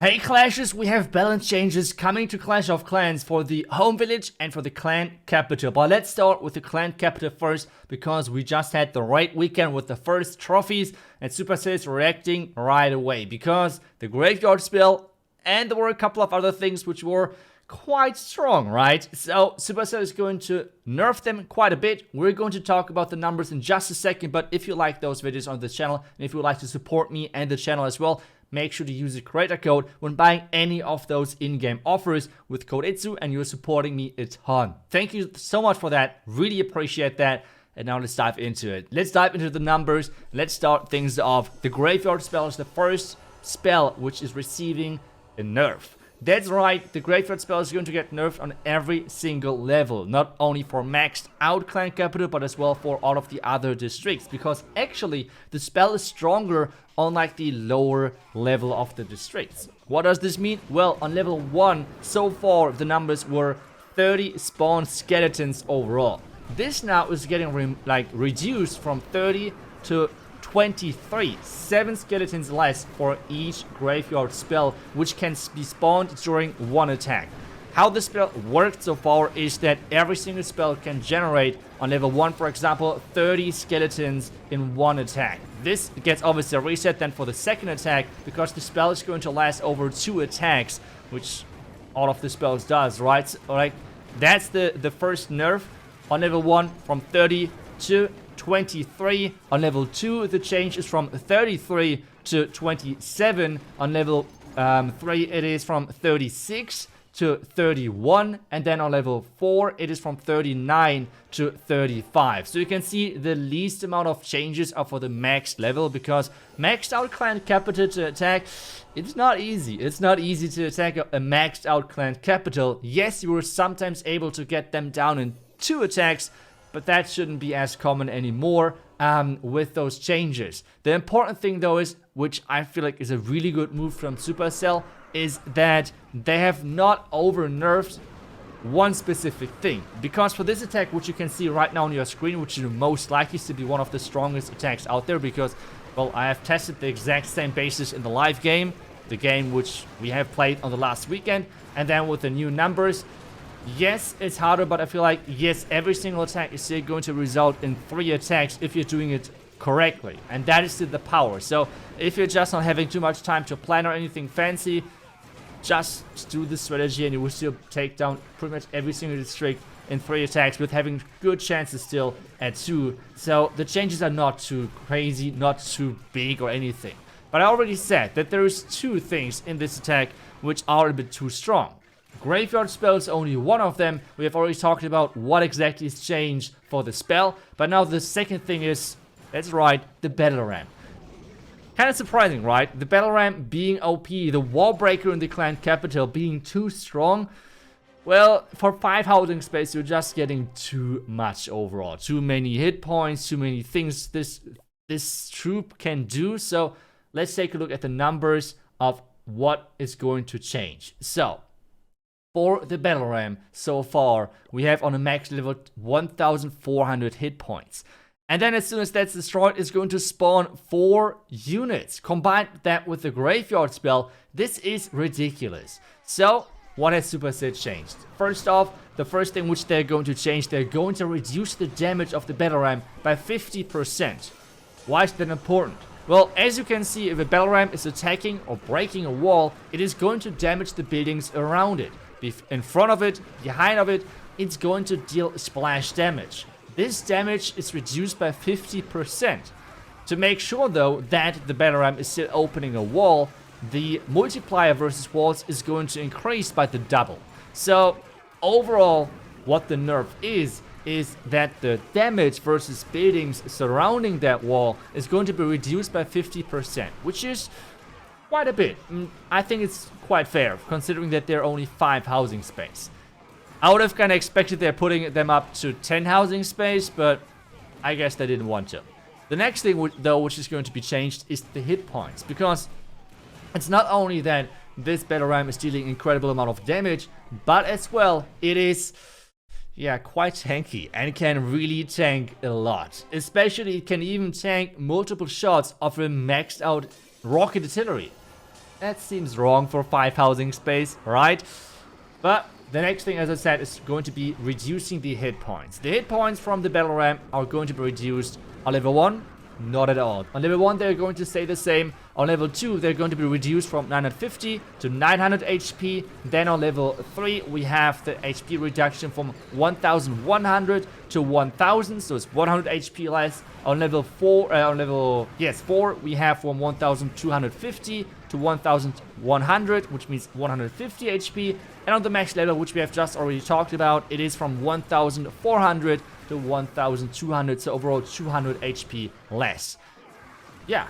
Hey Clashers, we have balance changes coming to Clash of Clans for the home village and for the clan capital. But let's start with the clan capital first, because we just had the raid weekend with the first trophies and Supercell is reacting right away because the graveyard spell and there were a couple of other things which were quite strong, right? So Supercell is going to nerf them quite a bit. We're going to talk about the numbers in just a second, but if you like those videos on the channel and if you would like to support me and the channel as well, make sure to use the creator code when buying any of those in-game offers with code iTzu, and you're supporting me a ton. Thank you so much for that. Really appreciate that. And now let's dive into it. Let's dive into the numbers. Let's start things off. The graveyard spell is the first spell which is receiving a nerf. That's right, the graveyard spell is going to get nerfed on every single level, not only for maxed out clan capital, but as well for all of the other districts, because actually the spell is stronger on like the lower level of the districts. What does this mean? Well, on level 1 so far the numbers were 30 spawn skeletons overall. This now is getting reduced from 30 to 23, 7 skeletons less for each graveyard spell, which can be spawned during one attack. How the spell worked so far is that every single spell can generate, on level 1 for example, 30 skeletons in one attack. This gets obviously a reset then for the second attack, because the spell is going to last over 2 attacks, which all of the spells does, right? Alright, that's the first nerf on level 1 from 30 to 23. On level 2 the change is from 33 to 27. On level 3 it is from 36 to 31, and then on level 4 it is from 39 to 35. So you can see the least amount of changes are for the maxed level, because maxed out clan capital to attack, it's not easy. It's not easy to attack a maxed out clan capital. Yes, you were sometimes able to get them down in 2 attacks, but that shouldn't be as common anymore with those changes. The important thing though is, which I feel like is a really good move from Supercell, is that they have not over nerfed one specific thing. Because for this attack, which you can see right now on your screen, which is most likely to be one of the strongest attacks out there, because, well, I have tested the exact same basis in the live game, the game which we have played on the last weekend, and then with the new numbers. Yes, it's harder, but I feel like, yes, every single attack is still going to result in 3 attacks if you're doing it correctly. And that is still the power. So if you're just not having too much time to plan or anything fancy, just do this strategy and you will still take down pretty much every single district in 3 attacks, with having good chances still at 2. So the changes are not too crazy, not too big or anything. But I already said that there is 2 things in this attack which are a bit too strong. Graveyard spell is only one of them. We have already talked about what exactly is changed for the spell. But now the second thing is, that's right, the battle ramp. Kind of surprising, right? The battle ramp being OP, the wall breaker in the clan capital being too strong. Well, for 5 housing space, you're just getting too much overall. Too many hit points, too many things this troop can do. So let's take a look at the numbers of what is going to change. So for the battle ram so far, we have on a max level 1400 hit points. And then as soon as that's destroyed, it's going to spawn 4 units. Combine that with the graveyard spell, this is ridiculous. So what has Supercell changed? First off, the first thing which they're going to change, they're going to reduce the damage of the battle ram by 50%. Why is that important? Well, as you can see, if a battle ram is attacking or breaking a wall, it is going to damage the buildings around it. In front of it, behind of it, it's going to deal splash damage. This damage is reduced by 50%. To make sure though that the battle ram is still opening a wall, the multiplier versus walls is going to increase by the double. So overall, what the nerf is that the damage versus buildings surrounding that wall is going to be reduced by 50%, which is quite a bit. I think it's quite fair, considering that there are only 5 housing space. I would have kind of expected they're putting them up to 10 housing space, but I guess they didn't want to. The next thing, though, which is going to be changed is the hit points, because it's not only that this battle ram is dealing incredible amount of damage, but as well, it is, yeah, quite tanky and can really tank a lot. Especially, it can even tank multiple shots of a maxed out rocket artillery. That seems wrong for 5 housing space, right? But the next thing, as I said, is going to be reducing the hit points. The hit points from the battle ram are going to be reduced on level 1. Not at all. On level 1, they're going to stay the same. On level 2, they're going to be reduced from 950 to 900 HP. Then on level 3, we have the HP reduction from 1100 to 1000, so it's 100 HP less. On level 4, 4, we have from 1250 to 1100, which means 150 HP. And on the max level, which we have just already talked about, it is from 1400 to 1200, so overall 200 HP less. Yeah,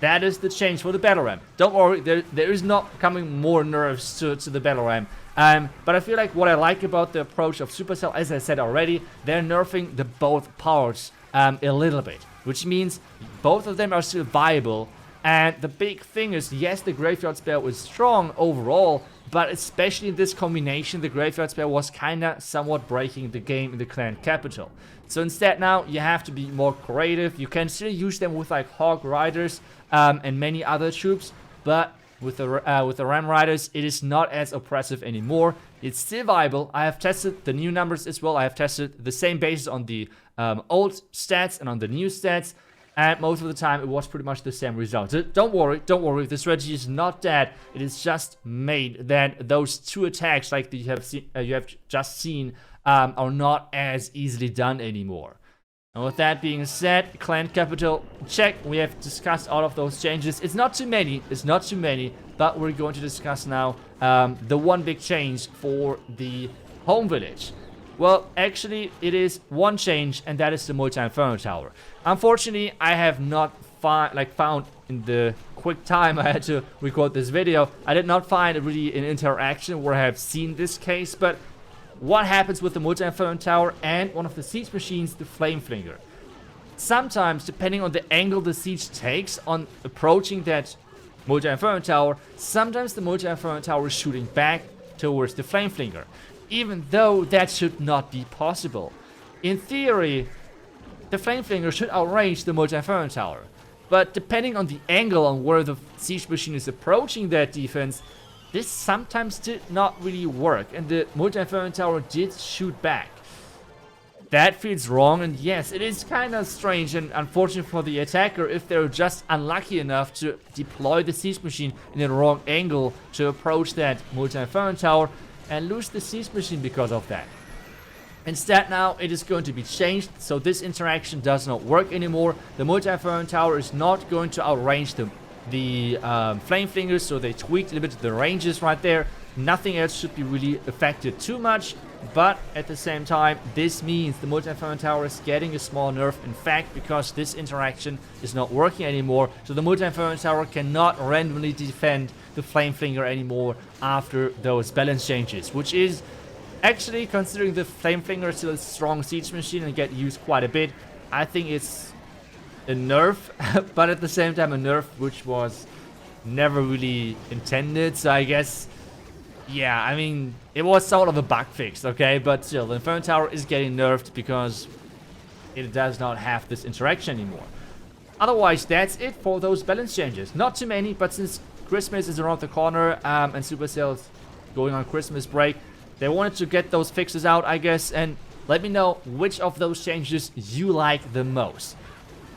that is the change for the battle ram. Don't worry, there is not coming more nerfs to the battle ram. But I feel like what I like about the approach of Supercell, as I said already, they're nerfing the both powers a little bit, which means both of them are still viable. And the big thing is, yes, the Graveyard Spell is strong overall, but especially in this combination, the Graveyard Spell was kinda somewhat breaking the game in the clan capital. So instead now, you have to be more creative. You can still use them with like Hog Riders and many other troops, but with the Ram Riders, it is not as oppressive anymore. It's still viable. I have tested the new numbers as well. I have tested the same basis on the old stats and on the new stats. And most of the time, it was pretty much the same result. So don't worry, the strategy is not dead. It is just made that those two attacks, like you have just seen, are not as easily done anymore. And with that being said, clan capital, check. We have discussed all of those changes. It's not too many, but we're going to discuss now the one big change for the home village. Well, actually, it is one change, and that is the multi-inferno tower. Unfortunately, I have not found in the quick time I had to record this video, I did not find really an interaction where I have seen this case, but what happens with the multi-inferno tower and one of the siege machines, the flame flinger? Sometimes, depending on the angle the siege takes on approaching that multi-inferno tower, sometimes the multi-inferno tower is shooting back towards the flame flinger, even though that should not be possible. In theory, the flame flinger should outrange the multi-inferno tower, but depending on the angle on where the siege machine is approaching that defense, this sometimes did not really work, and the multi-inferno tower did shoot back. That feels wrong, and yes, it is kind of strange and unfortunate for the attacker if they're just unlucky enough to deploy the siege machine in the wrong angle to approach that multi-inferno tower and lose the siege machine because of that. Instead now, it is going to be changed, so this interaction does not work anymore. The multi-inferno tower is not going to outrange the flame flingers, so they tweaked a little bit the ranges right there. Nothing else should be really affected too much, but at the same time, this means the multi-inferno tower is getting a small nerf, in fact, because this interaction is not working anymore, so the multi-inferno tower cannot randomly defend the flame flinger anymore after those balance changes, which is actually, considering the flame flinger is still a strong siege machine and get used quite a bit, I think it's a nerf, but at the same time a nerf which was never really intended, so I guess, yeah, I mean, it was sort of a bug fix, okay, but still, the Inferno Tower is getting nerfed because it does not have this interaction anymore. Otherwise, that's it for those balance changes. Not too many, but since Christmas is around the corner and Supercell's going on Christmas break, they wanted to get those fixes out, I guess, and let me know which of those changes you like the most.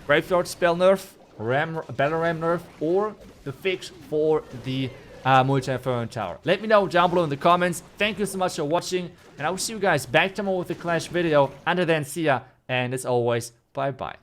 Graveyard Spell nerf, Battle Ram nerf, or the fix for the multi-inferno tower. Let me know down below in the comments. Thank you so much for watching, and I will see you guys back tomorrow with a Clash video. Until then, see ya, and as always, bye bye.